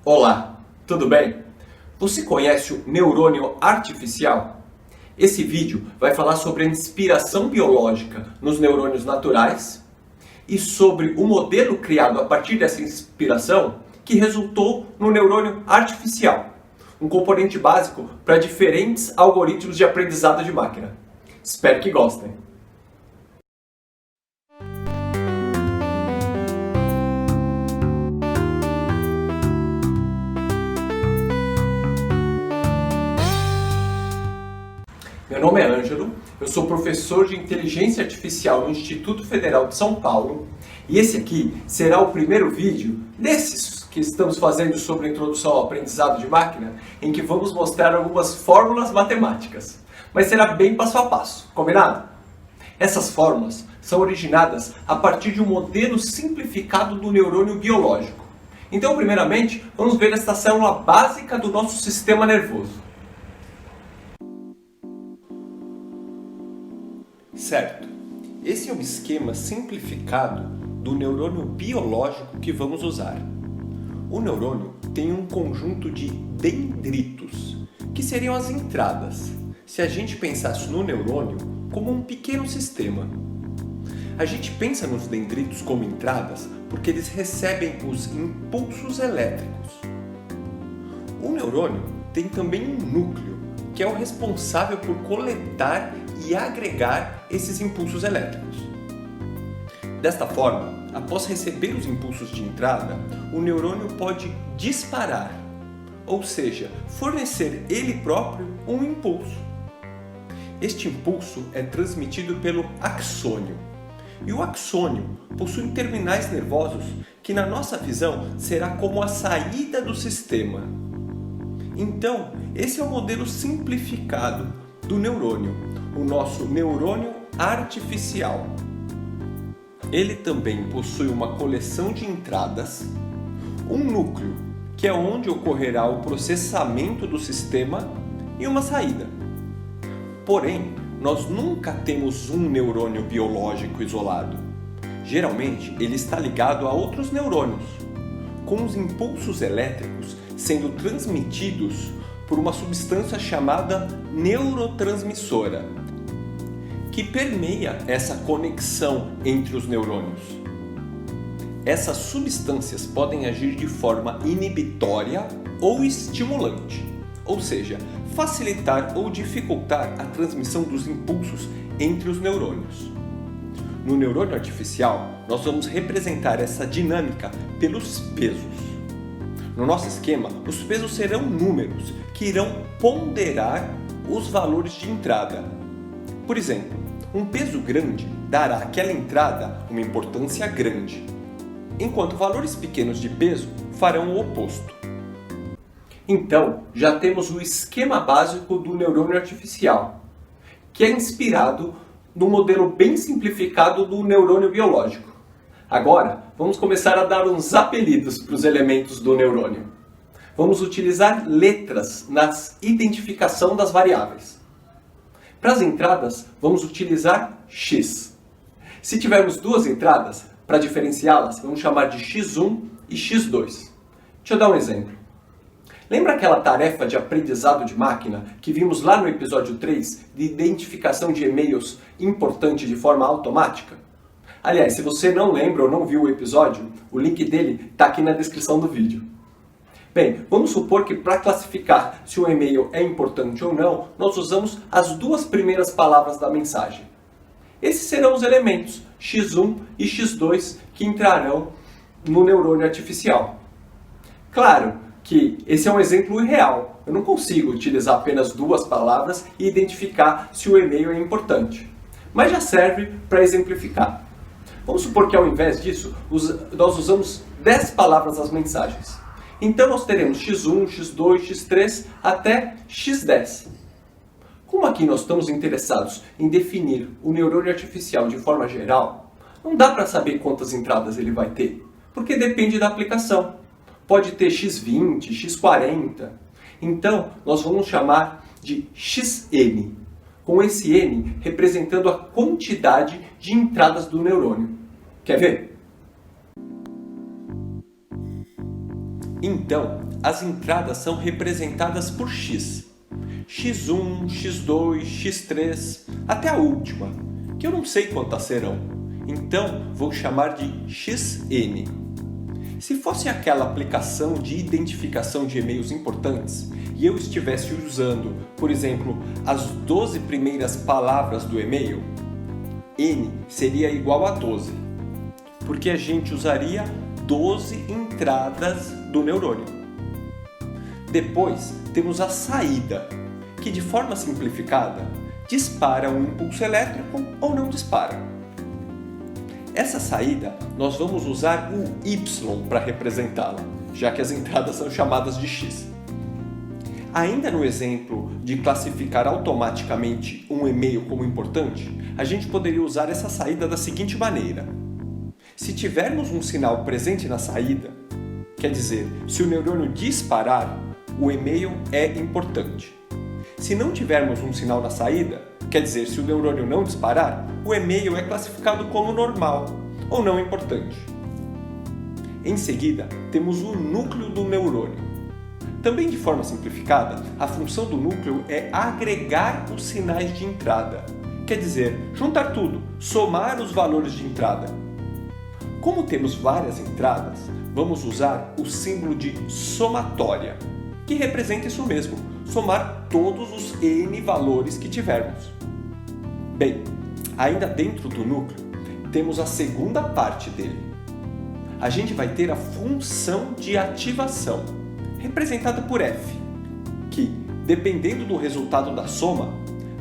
Olá, tudo bem? Você conhece o neurônio artificial? Esse vídeo vai falar sobre a inspiração biológica nos neurônios naturais e sobre o modelo criado a partir dessa inspiração que resultou no neurônio artificial, um componente básico para diferentes algoritmos de aprendizado de máquina. Espero que gostem! Meu nome é Ângelo, eu sou professor de Inteligência Artificial no Instituto Federal de São Paulo e esse aqui será o primeiro vídeo desses que estamos fazendo sobre a introdução ao aprendizado de máquina, em que vamos mostrar algumas fórmulas matemáticas, mas será bem passo a passo, combinado? Essas fórmulas são originadas a partir de um modelo simplificado do neurônio biológico. Então, primeiramente, vamos ver esta célula básica do nosso sistema nervoso. Certo, esse é um esquema simplificado do neurônio biológico que vamos usar. O neurônio tem um conjunto de dendritos, que seriam as entradas, se a gente pensasse no neurônio como um pequeno sistema. A gente pensa nos dendritos como entradas porque eles recebem os impulsos elétricos. O neurônio tem também um núcleo, que é o responsável por coletar e agregar esses impulsos elétricos. Desta forma, após receber os impulsos de entrada, o neurônio pode disparar, ou seja, fornecer ele próprio um impulso. Este impulso é transmitido pelo axônio, e o axônio possui terminais nervosos que na nossa visão será como a saída do sistema. Então, esse é o modelo simplificado do neurônio, o nosso neurônio artificial. Ele também possui uma coleção de entradas, um núcleo, que é onde ocorrerá o processamento do sistema, e uma saída. Porém, nós nunca temos um neurônio biológico isolado. Geralmente, ele está ligado a outros neurônios, com os impulsos elétricos sendo transmitidos por uma substância chamada neurotransmissora, que permeia essa conexão entre os neurônios. Essas substâncias podem agir de forma inibitória ou estimulante, ou seja, facilitar ou dificultar a transmissão dos impulsos entre os neurônios. No neurônio artificial, nós vamos representar essa dinâmica pelos pesos. No nosso esquema, os pesos serão números que irão ponderar os valores de entrada. Por exemplo, um peso grande dará àquela entrada uma importância grande, enquanto valores pequenos de peso farão o oposto. Então, já temos o esquema básico do neurônio artificial, que é inspirado no modelo bem simplificado do neurônio biológico. Agora, vamos começar a dar uns apelidos para os elementos do neurônio. Vamos utilizar letras na identificação das variáveis. Para as entradas, vamos utilizar X. Se tivermos duas entradas, para diferenciá-las, vamos chamar de X1 e X2. Deixa eu dar um exemplo. Lembra aquela tarefa de aprendizado de máquina que vimos lá no episódio 3 de identificação de e-mails importante de forma automática? Aliás, se você não lembra ou não viu o episódio, o link dele está aqui na descrição do vídeo. Bem, vamos supor que para classificar se o e-mail é importante ou não, nós usamos as duas primeiras palavras da mensagem. Esses serão os elementos X1 e X2 que entrarão no neurônio artificial. Claro que esse é um exemplo irreal. Eu não consigo utilizar apenas duas palavras e identificar se o e-mail é importante. Mas já serve para exemplificar. Vamos supor que ao invés disso, nós usamos 10 palavras nas mensagens. Então nós teremos X1, X2, X3 até X10. Como aqui nós estamos interessados em definir o neurônio artificial de forma geral, não dá para saber quantas entradas ele vai ter, porque depende da aplicação. Pode ter X20, X40. Então nós vamos chamar de Xn, com esse N representando a quantidade de entradas do neurônio. Quer ver? Então, as entradas são representadas por x. x1, x2, x3, até a última, que eu não sei quantas serão. Então, vou chamar de xn. Se fosse aquela aplicação de identificação de e-mails importantes e eu estivesse usando, por exemplo, as 12 primeiras palavras do e-mail, n seria igual a 12, porque a gente usaria 12 entradas do neurônio. Depois temos a saída, que de forma simplificada dispara um impulso elétrico ou não dispara. Essa saída nós vamos usar o y para representá-la, já que as entradas são chamadas de x. Ainda no exemplo de classificar automaticamente um e-mail como importante, a gente poderia usar essa saída da seguinte maneira. Se tivermos um sinal presente na saída, quer dizer, se o neurônio disparar, o e-mail é importante. Se não tivermos um sinal na saída, quer dizer, se o neurônio não disparar, o e-mail é classificado como normal ou não importante. Em seguida, temos o núcleo do neurônio. Também de forma simplificada, a função do núcleo é agregar os sinais de entrada, quer dizer, juntar tudo, somar os valores de entrada. Como temos várias entradas, vamos usar o símbolo de somatória, que representa isso mesmo, somar todos os n valores que tivermos. Bem, ainda dentro do núcleo, temos a segunda parte dele. A gente vai ter a função de ativação, representada por f, que, dependendo do resultado da soma,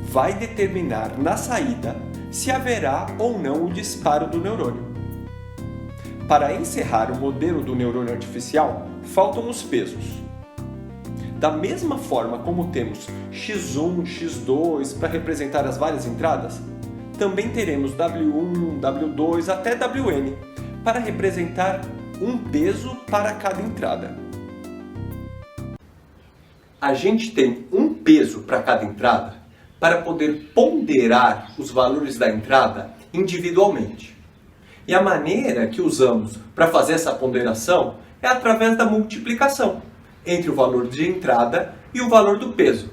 vai determinar na saída se haverá ou não o disparo do neurônio. Para encerrar o modelo do neurônio artificial, faltam os pesos. Da mesma forma como temos x1, x2 para representar as várias entradas, também teremos w1, w2 até wn para representar um peso para cada entrada. A gente tem um peso para cada entrada para poder ponderar os valores da entrada individualmente. E a maneira que usamos para fazer essa ponderação é através da multiplicação entre o valor de entrada e o valor do peso.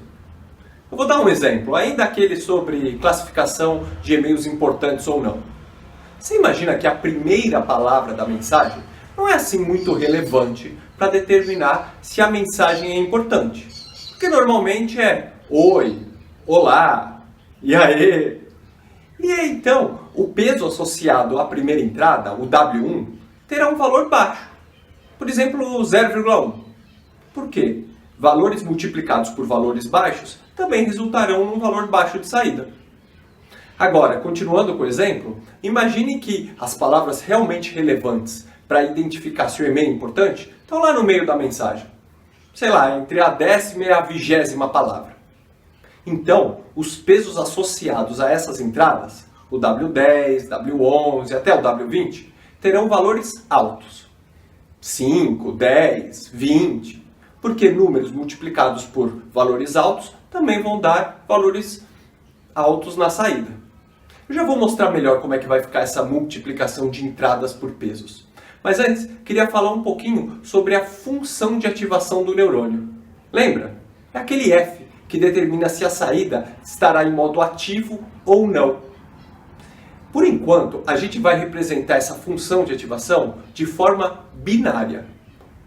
Eu vou dar um exemplo, ainda aquele sobre classificação de e-mails importantes ou não. Você imagina que a primeira palavra da mensagem não é assim muito relevante para determinar se a mensagem é importante. Porque normalmente é oi, olá, e aí. E aí, então, o peso associado à primeira entrada, o W1, terá um valor baixo. Por exemplo, 0,1. Por quê? Valores multiplicados por valores baixos também resultarão num valor baixo de saída. Agora, continuando com o exemplo, imagine que as palavras realmente relevantes para identificar se o e-mail é importante estão lá no meio da mensagem. Sei lá, entre a 10ª e a 20ª palavra. Então, os pesos associados a essas entradas, o W10, W11 até o W20, terão valores altos. 5, 10, 20, porque números multiplicados por valores altos também vão dar valores altos na saída. Eu já vou mostrar melhor como é que vai ficar essa multiplicação de entradas por pesos. Mas antes, queria falar um pouquinho sobre a função de ativação do neurônio. Lembra? É aquele F que determina se a saída estará em modo ativo ou não. Por enquanto, a gente vai representar essa função de ativação de forma binária.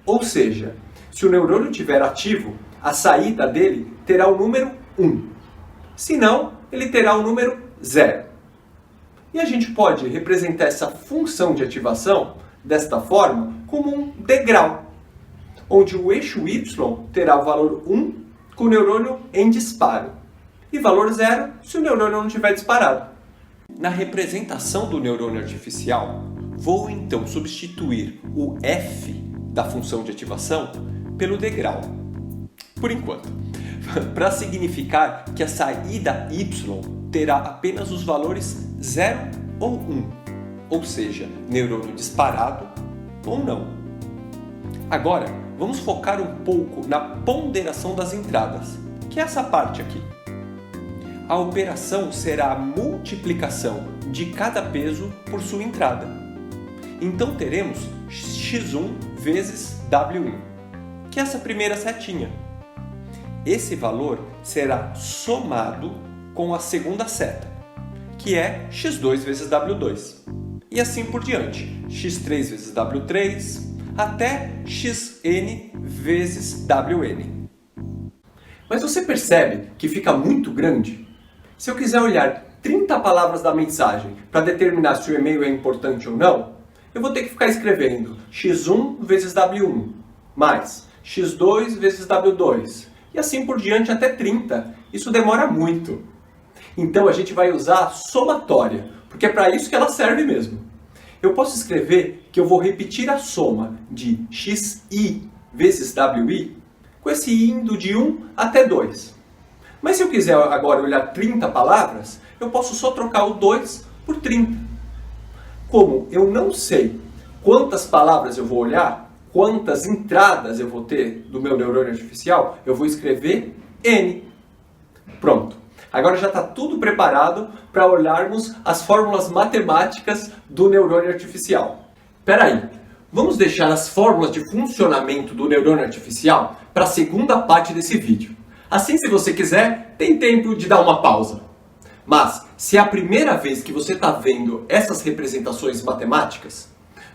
Ou seja, se o neurônio estiver ativo, a saída dele terá o número 1. Se não, ele terá o número 0. E a gente pode representar essa função de ativação desta forma como um degrau, onde o eixo Y terá o valor 1 com o neurônio em disparo e valor 0 se o neurônio não tiver disparado. Na representação do neurônio artificial, vou então substituir o F da função de ativação pelo degrau, por enquanto, para significar que a saída Y terá apenas os valores 0 ou 1, ou seja, neurônio disparado ou não. Agora, vamos focar um pouco na ponderação das entradas, que é essa parte aqui. A operação será a multiplicação de cada peso por sua entrada. Então teremos x1 vezes w1. que é essa primeira setinha. Esse valor será somado com a segunda seta, que é x2 vezes w2. E assim por diante, x3 vezes w3, até xn vezes wn. Mas você percebe que fica muito grande? Se eu quiser olhar 30 palavras da mensagem para determinar se o e-mail é importante ou não, eu vou ter que ficar escrevendo x1 vezes w1, mais x2 vezes w2, e assim por diante até 30. Isso demora muito. Então a gente vai usar a somatória, porque é para isso que ela serve mesmo. Eu posso escrever que eu vou repetir a soma de xi vezes wi, com esse i indo de 1 até 2. Mas se eu quiser agora olhar 30 palavras, eu posso só trocar o 2 por 30. Como eu não sei quantas palavras eu vou olhar, quantas entradas eu vou ter do meu neurônio artificial, eu vou escrever n. Pronto. Agora já está tudo preparado para olharmos as fórmulas matemáticas do neurônio artificial. Espera aí, vamos deixar as fórmulas de funcionamento do neurônio artificial para a segunda parte desse vídeo. Assim, se você quiser, tem tempo de dar uma pausa. Mas, se é a primeira vez que você está vendo essas representações matemáticas,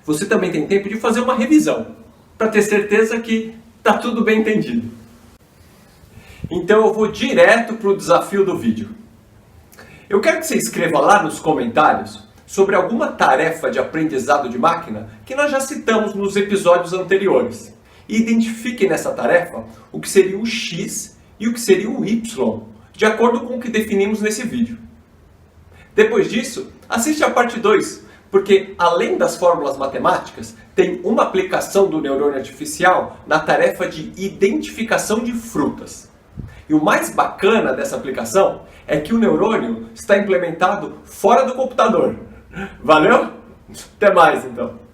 você também tem tempo de fazer uma revisão, para ter certeza que está tudo bem entendido. Então eu vou direto para o desafio do vídeo. Eu quero que você escreva lá nos comentários sobre alguma tarefa de aprendizado de máquina que nós já citamos nos episódios anteriores. E identifique nessa tarefa o que seria o x e o que seria o y, de acordo com o que definimos nesse vídeo. Depois disso, assiste a parte 2, porque além das fórmulas matemáticas, tem uma aplicação do neurônio artificial na tarefa de identificação de frutas. E o mais bacana dessa aplicação é que o neurônio está implementado fora do computador. Valeu? Até mais então!